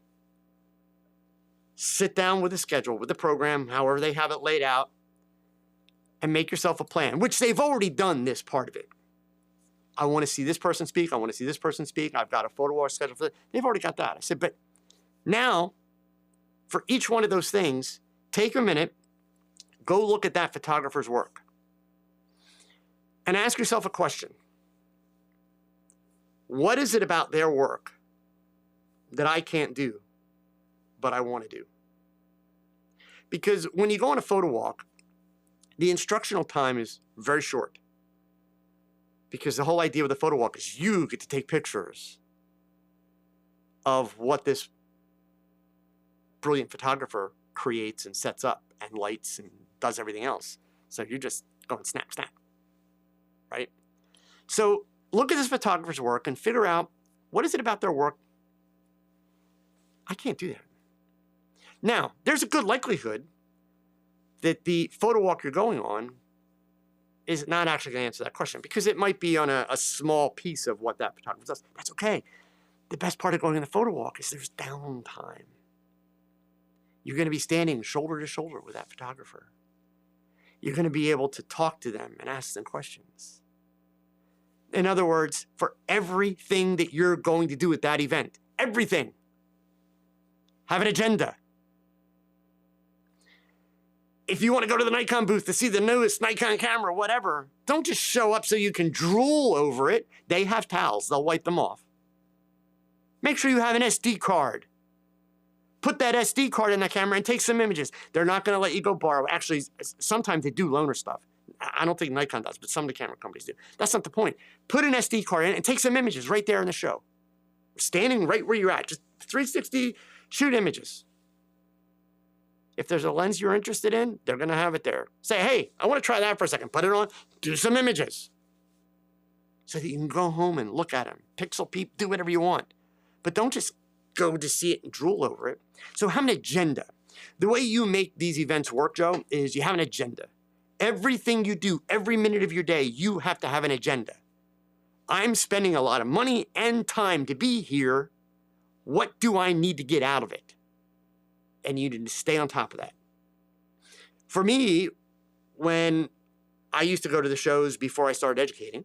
sit down with a schedule, with a program, however they have it laid out, and make yourself a plan, which they've already done this part of it. I want to see this person speak. I want to see this person speak. I've got a photo walk schedule for that. They've already got that. I said, but now, for each one of those things, take a minute, go look at that photographer's work, and ask yourself a question. What is it about their work that I can't do, but I want to do? Because when you go on a photo walk, the instructional time is very short. Because the whole idea of the photo walk is you get to take pictures of what this brilliant photographer creates and sets up and lights and does everything else. So you're just going snap, snap, right? So look at this photographer's work and figure out, what is it about their work? I can't do that. Now, there's a good likelihood that the photo walk you're going on is not actually going to answer that question, because it might be on a small piece of what that photographer does. That's okay. The best part of going on a photo walk is there's downtime. You're going to be standing shoulder to shoulder with that photographer. You're going to be able to talk to them and ask them questions. In other words, for everything that you're going to do at that event, everything, have an agenda. If you want to go to the Nikon booth to see the newest Nikon camera, whatever, don't just show up so you can drool over it. They have towels. They'll wipe them off. Make sure you have an SD card. Put that SD card in that camera and take some images. They're not going to let you go borrow. Actually, sometimes they do loaner stuff. I don't think Nikon does, but some of the camera companies do. That's not the point. Put an SD card in and take some images right there in the show. Standing right where you're at. Just 360, shoot images. If there's a lens you're interested in, they're going to have it there. Say, hey, I want to try that for a second. Put it on. Do some images. So that you can go home and look at them. Pixel peep, do whatever you want. But don't just go to see it and drool over it. So have an agenda. The way you make these events work, Joe, is you have an agenda. Everything you do, every minute of your day, you have to have an agenda. I'm spending a lot of money and time to be here. What do I need to get out of it? And you need to stay on top of that. For me, when I used to go to the shows before I started educating,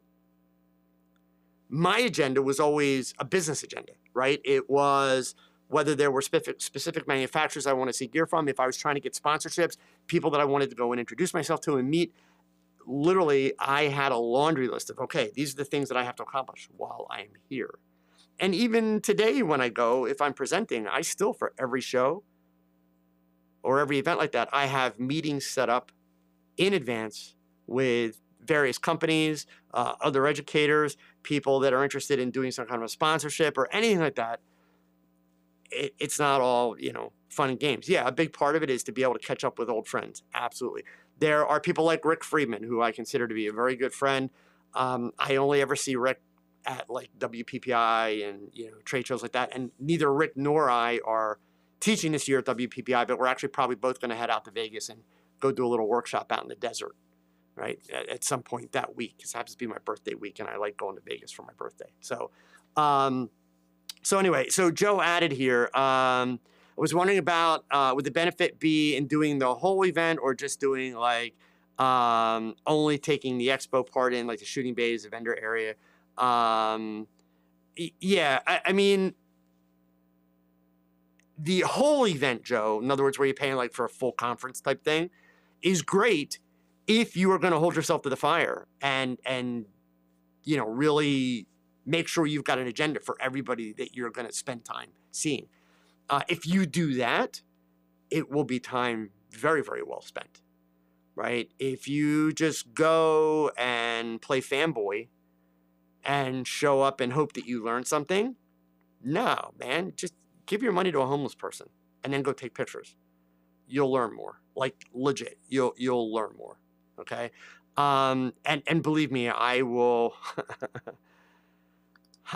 my agenda was always a business agenda, right? It was whether there were specific manufacturers I want to see gear from, if I was trying to get sponsorships, people that I wanted to go and introduce myself to and meet. Literally, I had a laundry list of, okay, these are the things that I have to accomplish while I am here. And even today when I go, if I'm presenting, I still, for every show or every event like that, I have meetings set up in advance with various companies, other educators, people that are interested in doing some kind of a sponsorship or anything like that. It's not all, fun and games. Yeah, a big part of it is to be able to catch up with old friends. Absolutely. There are people like Rick Friedman, who I consider to be a very good friend. I only ever see Rick at like WPPI and trade shows like that. And neither Rick nor I are teaching this year at WPPI, but we're actually probably both going to head out to Vegas and go do a little workshop out in the desert, right? At some point that week. It happens to be my birthday week, and I like going to Vegas for my birthday. So, anyway, so Joe added here, I was wondering about, would the benefit be in doing the whole event or just doing like only taking the expo part in, like the shooting bays, the vendor area? Yeah, I mean, the whole event, Joe, in other words, where you're paying like for a full conference type thing, is great if you are going to hold yourself to the fire and really make sure you've got an agenda for everybody that you're going to spend time seeing. If you do that, it will be time very, very well spent, right? If you just go and play fanboy and show up and hope that you learn something, no, man, just give your money to a homeless person and then go take pictures. You'll learn more, like legit. You'll learn more, okay? And believe me, I will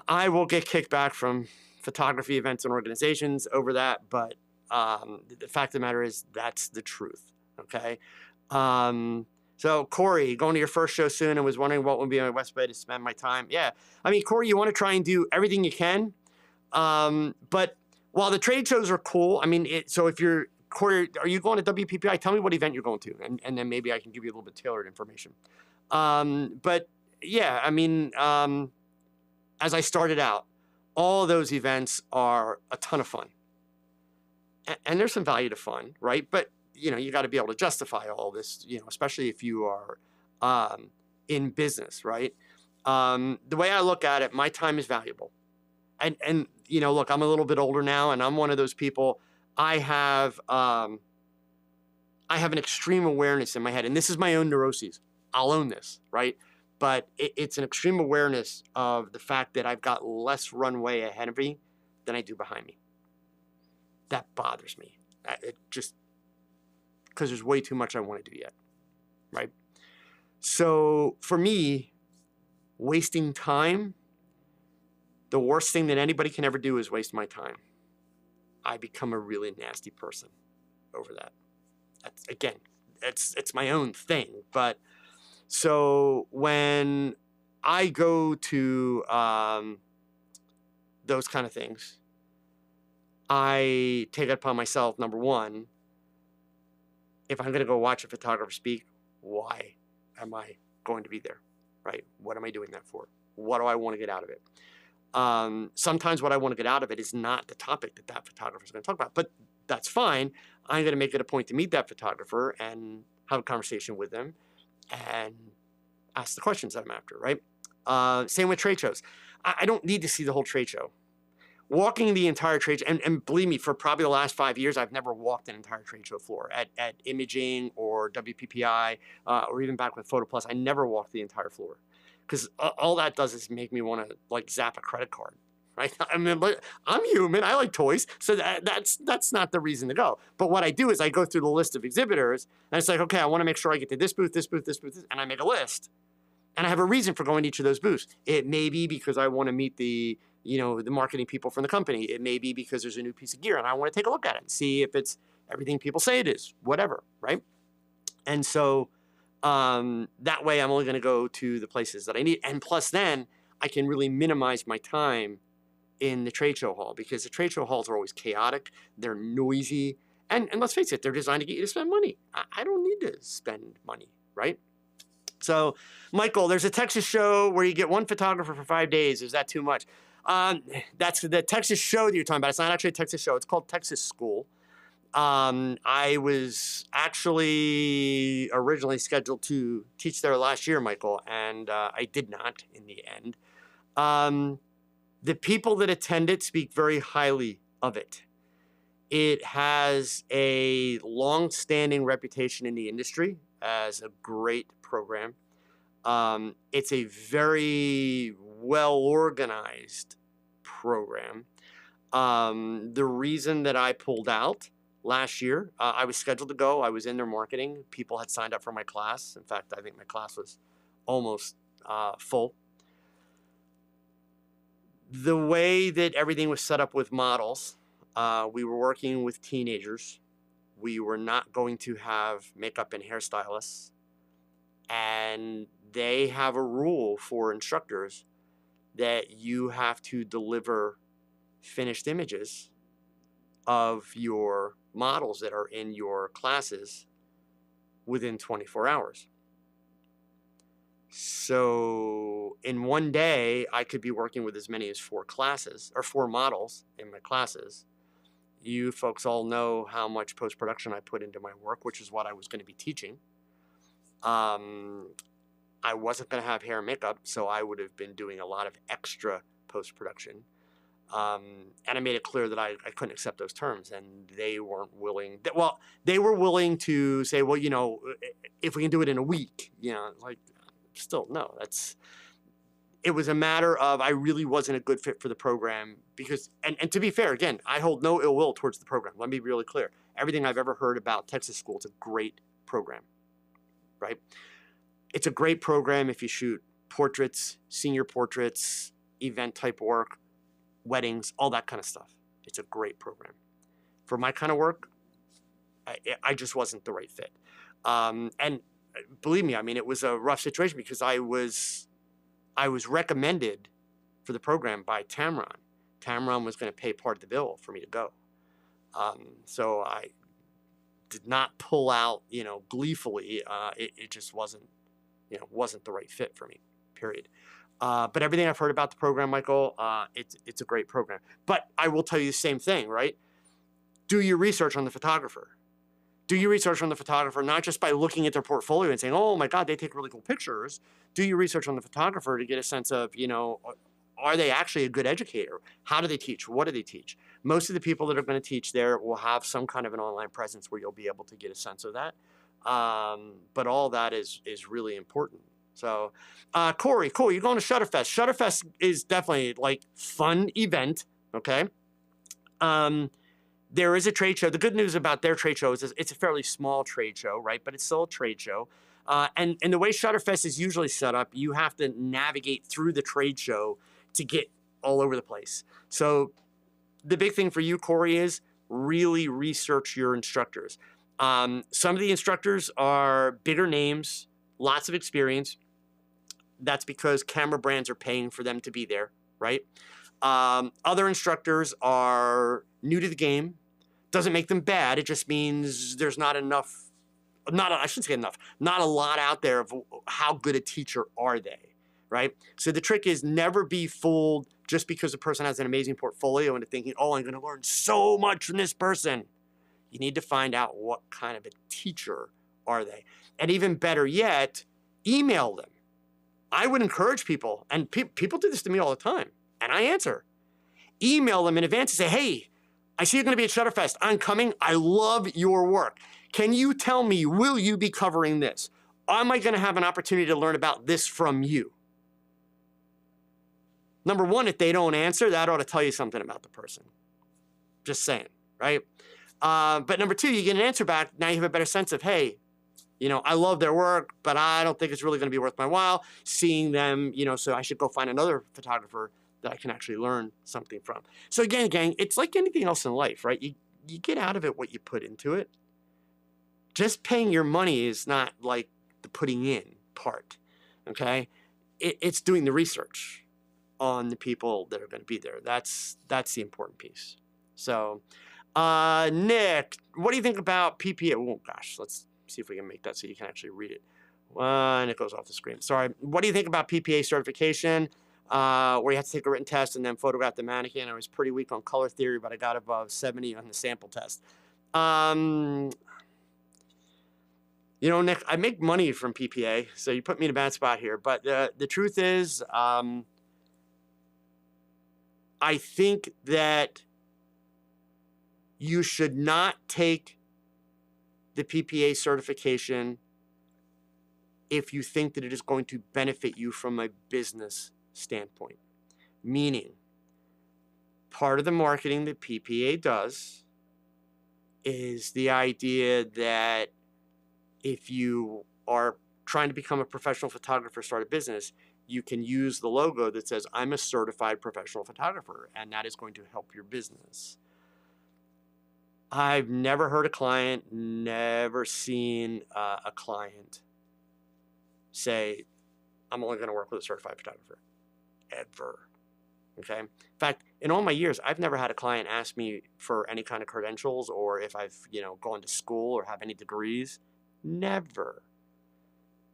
I will get kickback from photography events and organizations over that, but the fact of the matter is that's the truth, okay? So Corey, going to your first show soon and was wondering what would be my best way to spend my time. Yeah, I mean, Corey, you want to try and do everything you can, but while the trade shows are cool, I mean, so if you're, Corey, are you going to WPPI? Tell me what event you're going to, and then maybe I can give you a little bit tailored information. But yeah, I mean, as I started out, all those events are a ton of fun. And there's some value to fun, right? But, you got to be able to justify all this, especially if you are in business, right? The way I look at it, my time is valuable. And look, I'm a little bit older now, and I'm one of those people. I have an extreme awareness in my head, and this is my own neuroses. I'll own this, right? But it's an extreme awareness of the fact that I've got less runway ahead of me than I do behind me. That bothers me. It just, because there's way too much I want to do yet, right? So for me, wasting time, the worst thing that anybody can ever do is waste my time. I become a really nasty person over that. That's, again, it's my own thing, but so when I go to those kind of things, I take it upon myself, number one, if I'm going to go watch a photographer speak, why am I going to be there, right? What am I doing that for? What do I want to get out of it? Sometimes what I want to get out of it is not the topic that photographer is going to talk about, but that's fine. I'm going to make it a point to meet that photographer and have a conversation with them and ask the questions that I'm after, right? Same with trade shows. I don't need to see the whole trade show. walking the entire trade show, and believe me, for probably the last 5 years, I've never walked an entire trade show floor at Imaging or WPPI, or even back with Photo Plus. I never walked the entire floor, because all that does is make me want to like zap a credit card, right? I mean, but I'm human. I like toys, so that's not the reason to go. But what I do is I go through the list of exhibitors, and it's like, okay, I want to make sure I get to this booth, this booth, this booth, and I make a list. And I have a reason for going to each of those booths. It may be because I want to meet the marketing people from the company. It may be because there's a new piece of gear and I want to take a look at it and see if it's everything people say it is, whatever, right? And so that way I'm only going to go to the places that I need. And plus then I can really minimize my time in the trade show hall, because the trade show halls are always chaotic. They're noisy. And let's face it, they're designed to get you to spend money. I don't need to spend money, right? So, Michael, there's a Texas show where you get one photographer for 5 days. Is that too much? That's the Texas show that you're talking about. It's not actually a Texas show. It's called Texas School. I was actually originally scheduled to teach there last year, Michael, and I did not in the end. The people that attend it speak very highly of it. It has a long-standing reputation in the industry as a great program. It's a very well-organized program. The reason that I pulled out last year, I was scheduled to go. I was in their marketing. People had signed up for my class. In fact, I think my class was almost full. The way that everything was set up with models, we were working with teenagers. We were not going to have makeup and hairstylists. And they have a rule for instructors that you have to deliver finished images of your models that are in your classes within 24 hours. So in one day, I could be working with as many as 4 classes or 4 models in my classes. You folks all know how much post-production I put into my work, which is what I was going to be teaching. I wasn't going to have hair and makeup, so I would have been doing a lot of extra post-production. And I made it clear that I couldn't accept those terms, and they weren't willing. Well, they were willing to say, well, if we can do it in a week, like, still, no, it was a matter of I really wasn't a good fit for the program because, and to be fair, again, I hold no ill will towards the program. Let me be really clear. Everything I've ever heard about Texas School, it's a great program, right? It's a great program if you shoot portraits, senior portraits, event type work, weddings, all that kind of stuff. It's a great program. For my kind of work, I just wasn't the right fit. And believe me, I mean, it was a rough situation because I was recommended for the program by Tamron. Tamron was going to pay part of the bill for me to go. So I did not pull out, gleefully. It just wasn't the right fit for me, period. But everything I've heard about the program, Michael, it's a great program. But I will tell you the same thing, right? Do your research on the photographer. Do your research on the photographer, not just by looking at their portfolio and saying, oh my God, they take really cool pictures. Do your research on the photographer to get a sense of, are they actually a good educator? How do they teach? What do they teach? Most of the people that are going to teach there will have some kind of an online presence where you'll be able to get a sense of that. But all that is really important. So, Corey, cool. You're going to Shutterfest. Shutterfest is definitely like fun event. Okay. There is a trade show. The good news about their trade show is it's a fairly small trade show, right? But it's still a trade show. And the way Shutterfest is usually set up, you have to navigate through the trade show to get all over the place. So the big thing for you, Corey, is really research your instructors. Some of the instructors are bigger names, lots of experience. That's because camera brands are paying for them to be there, right? Other instructors are new to the game. Doesn't make them bad. It just means there's not enough, I shouldn't say enough, not a lot out there of how good a teacher are they, right? So the trick is never be fooled just because a person has an amazing portfolio into thinking, oh, I'm going to learn so much from this person. You need to find out what kind of a teacher are they. And even better yet, email them. I would encourage people, and people do this to me all the time, and I answer. email them in advance and say, hey, I see you're going to be at Shutterfest. I'm coming. I love your work. Can you tell me, will you be covering this? Am I going to have an opportunity to learn about this from you? Number one, if they don't answer, that ought to tell you something about the person. Just saying, right? But number two, you get an answer back. Now you have a better sense of, hey, you know, I love their work, but I don't think it's really going to be worth my while seeing them, you know, so I should go find another photographer that I can actually learn something from. So again, gang, it's like anything else in life, right? You get out of it what you put into it. Just paying your money is not like the putting in part, okay? It's doing the research on the people that are going to be there. That's the important piece. So, Nick, what do you think about PPA? Oh gosh, let's see if we can make that so you can actually read it. And it goes off the screen. Sorry. What do you think about PPA certification, where you have to take a written test and then photograph the mannequin? I was pretty weak on color theory, but I got above 70 on the sample test. You know, Nick, I make money from PPA, so you put me in a bad spot here. But the truth is, I think that you should not take the PPA certification if you think that it is going to benefit you from a business standpoint. Meaning, part of the marketing that PPA does is the idea that if you are trying to become a professional photographer, start a business, you can use the logo that says, I'm a certified professional photographer, and that is going to help your business. I've never heard a client, never seen a client say, I'm only going to work with a certified photographer, ever. Okay. In fact, in all my years, I've never had a client ask me for any kind of credentials or if I've, you know, gone to school or have any degrees. Never.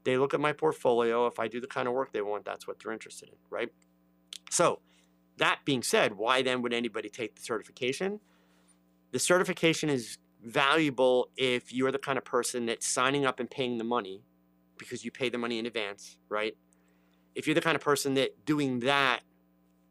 They look at my portfolio. If I do the kind of work they want, that's what they're interested in, right? So that being said, why then would anybody take the certification? The certification is valuable if you're the kind of person that's signing up and paying the money because you pay the money in advance, right? If you're the kind of person that doing that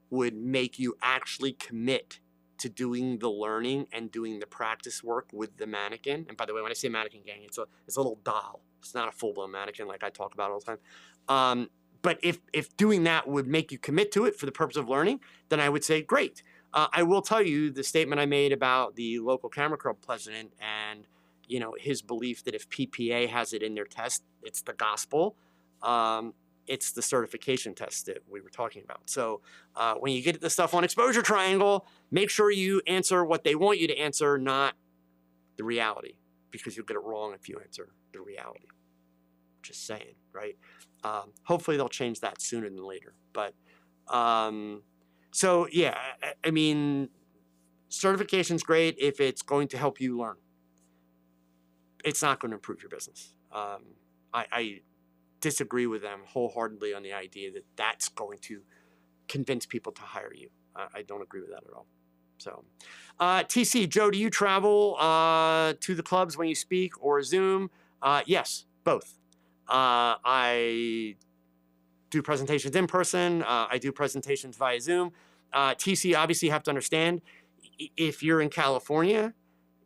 would make you actually commit to doing the learning and doing the practice work with the mannequin. And by the way, when I say mannequin, gang, it's a little doll. It's not a full-blown mannequin like I talk about all the time. But if doing that would make you commit to it for the purpose of learning, then I would say, great. I will tell you the statement I made about the local camera club president and, you know, his belief that if PPA has it in their test, it's the gospel. It's the certification test that we were talking about. So when you get the stuff on exposure triangle, make sure you answer what they want you to answer, not the reality, because you'll get it wrong if you answer the reality. Just saying, right? Hopefully they'll change that sooner than later. But so yeah, I mean, certification's great if it's going to help you learn. It's not going to improve your business. I disagree with them wholeheartedly on the idea that that's going to convince people to hire you. I don't agree with that at all. So, TC, Joe, do you travel to the clubs when you speak or Zoom? Yes, both. I do presentations in person. I do presentations via Zoom. TC, obviously you have to understand, if you're in California,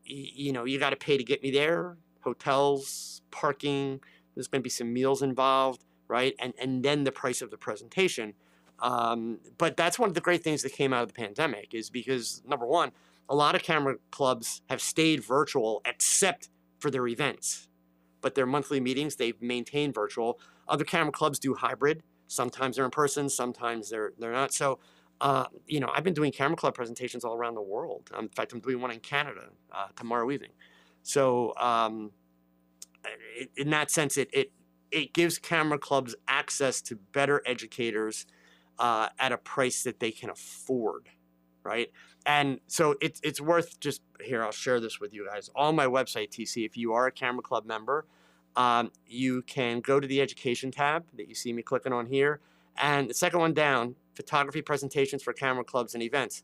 you know, you got to pay to get me there. Hotels, parking, there's going to be some meals involved, right? And then the price of the presentation. But that's one of the great things that came out of the pandemic is because, number one, a lot of camera clubs have stayed virtual except for their events. But their monthly meetings, they've maintained virtual. Other camera clubs do hybrid. Sometimes they're in person, sometimes they're not. So, you know, I've been doing camera club presentations all around the world. In fact, I'm doing one in Canada tomorrow evening. So, in that sense, it gives camera clubs access to better educators at a price that they can afford, right? And so it's worth just, here, I'll share this with you guys. On my website, TC, if you are a camera club member, you can go to the education tab that you see me clicking on here. And the second one down, photography presentations for camera clubs and events.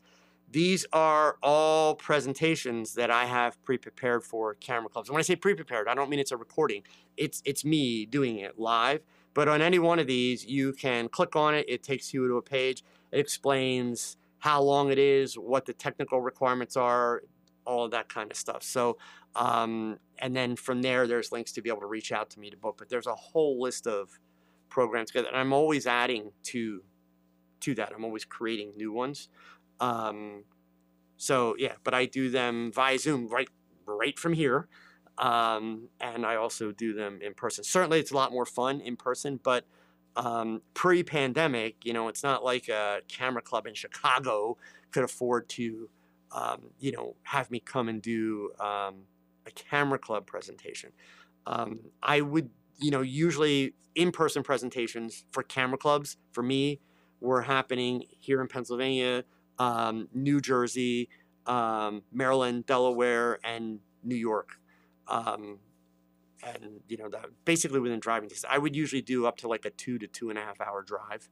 These are all presentations that I have pre-prepared for camera clubs. And when I say pre-prepared, I don't mean it's a recording. It's me doing it live. But on any one of these, you can click on it. It takes you to a page. It explains how long it is, what the technical requirements are, all of that kind of stuff. So, and then from there, there's links to be able to reach out to me to book. But there's a whole list of programs together, and I'm always adding to that. I'm always creating new ones. So yeah, but I do them via Zoom right from here. And I also do them in person. Certainly it's a lot more fun in person, but pre-pandemic, you know, it's not like a camera club in Chicago could afford to, you know, have me come and do a camera club presentation. I would, you know, usually in-person presentations for camera clubs, for me, were happening here in Pennsylvania, New Jersey, Maryland, Delaware, and New York. And you know, that basically within driving distance. I would usually do up to like a 2 to 2.5 hour drive.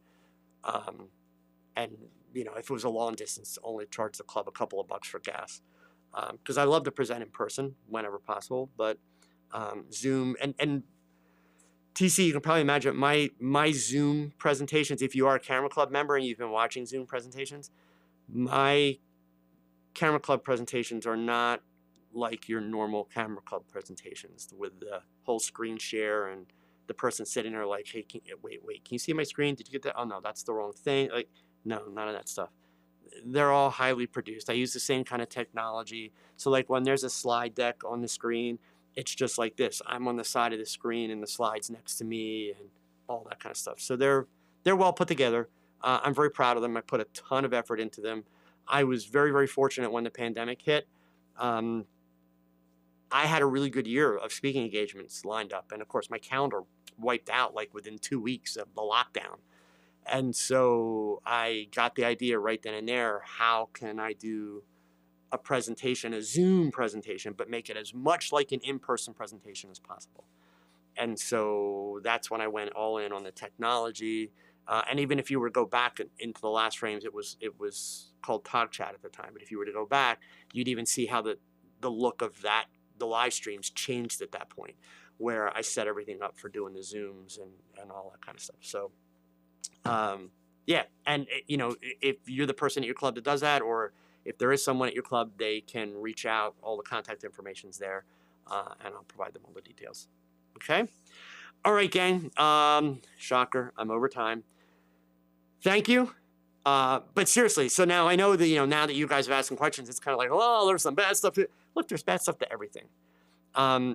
And you know, if it was a long distance, only charge the club a couple of bucks for gas. Because I love to present in person whenever possible, but Zoom and TC, you can probably imagine my Zoom presentations, if you are a camera club member and you've been watching Zoom presentations, my camera club presentations are not like your normal camera club presentations with the whole screen share and the person sitting there like, hey, wait, can you see my screen? Did you get that? Oh no, that's the wrong thing. Like, no, none of that stuff. They're all highly produced. I use the same kind of technology. So like when there's a slide deck on the screen, it's just like this. I'm on the side of the screen and the slides next to me and all that kind of stuff. So they're well put together. I'm very proud of them. I put a ton of effort into them. I was very, very fortunate when the pandemic hit. I had a really good year of speaking engagements lined up. And of course, my calendar wiped out like within 2 weeks of the lockdown. And so I got the idea right then and there, how can I do a presentation, a Zoom presentation, but make it as much like an in-person presentation as possible. And so that's when I went all in on the technology. And even if you were to go back into the last frames, it was called TogChat at the time. But if you were to go back, you'd even see how the look of that, the live streams changed at that point, where I set everything up for doing the Zooms and all that kind of stuff. So, yeah. And, you know, if you're the person at your club that does that, or if there is someone at your club, they can reach out. All the contact information's there, and I'll provide them all the details. Okay? All right, gang. Shocker, I'm over time. Thank you. But seriously, so now I know that, you know, now that you guys have asked some questions, it's kind of like, oh, there's some bad stuff. Look, there's bad stuff to everything.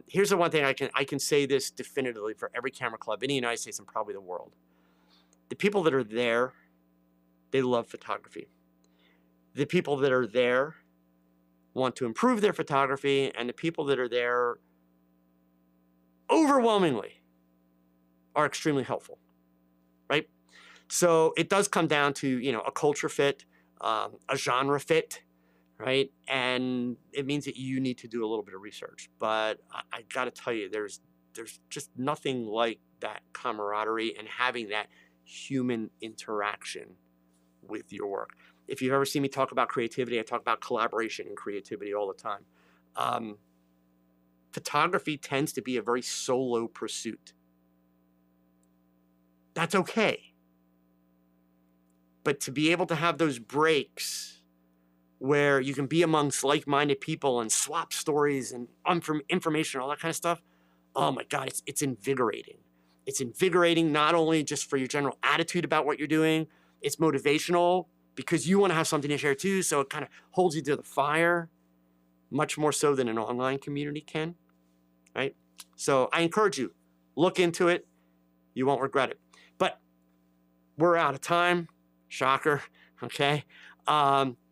Here's the one thing I can say this definitively for every camera club in the United States and probably the world. The people that are there, they love photography. The people that are there want to improve their photography, and the people that are there overwhelmingly are extremely helpful, right? So it does come down to, you know, a culture fit, a genre fit, right? And it means that you need to do a little bit of research. But I got to tell you, there's just nothing like that camaraderie and having that human interaction with your work. If you've ever seen me talk about creativity, I talk about collaboration and creativity all the time. Photography tends to be a very solo pursuit. That's okay. But to be able to have those breaks where you can be amongst like-minded people and swap stories and information, all that kind of stuff, oh my God, it's invigorating. It's invigorating not only just for your general attitude about what you're doing, it's motivational because you want to have something to share too, so it kind of holds you to the fire, much more so than an online community can, right? So I encourage you, look into it. You won't regret it. But we're out of time. Shocker, okay?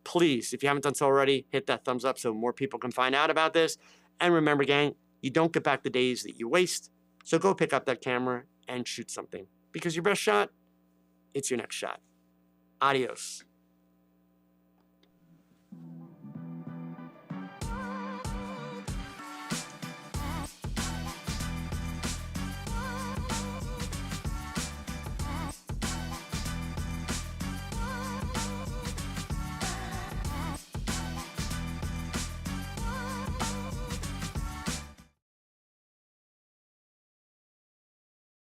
Please, if you haven't done so already, hit that thumbs up so more people can find out about this. And remember, gang, you don't get back the days that you waste, so go pick up that camera and shoot something. Because your best shot, it's your next shot. Adios.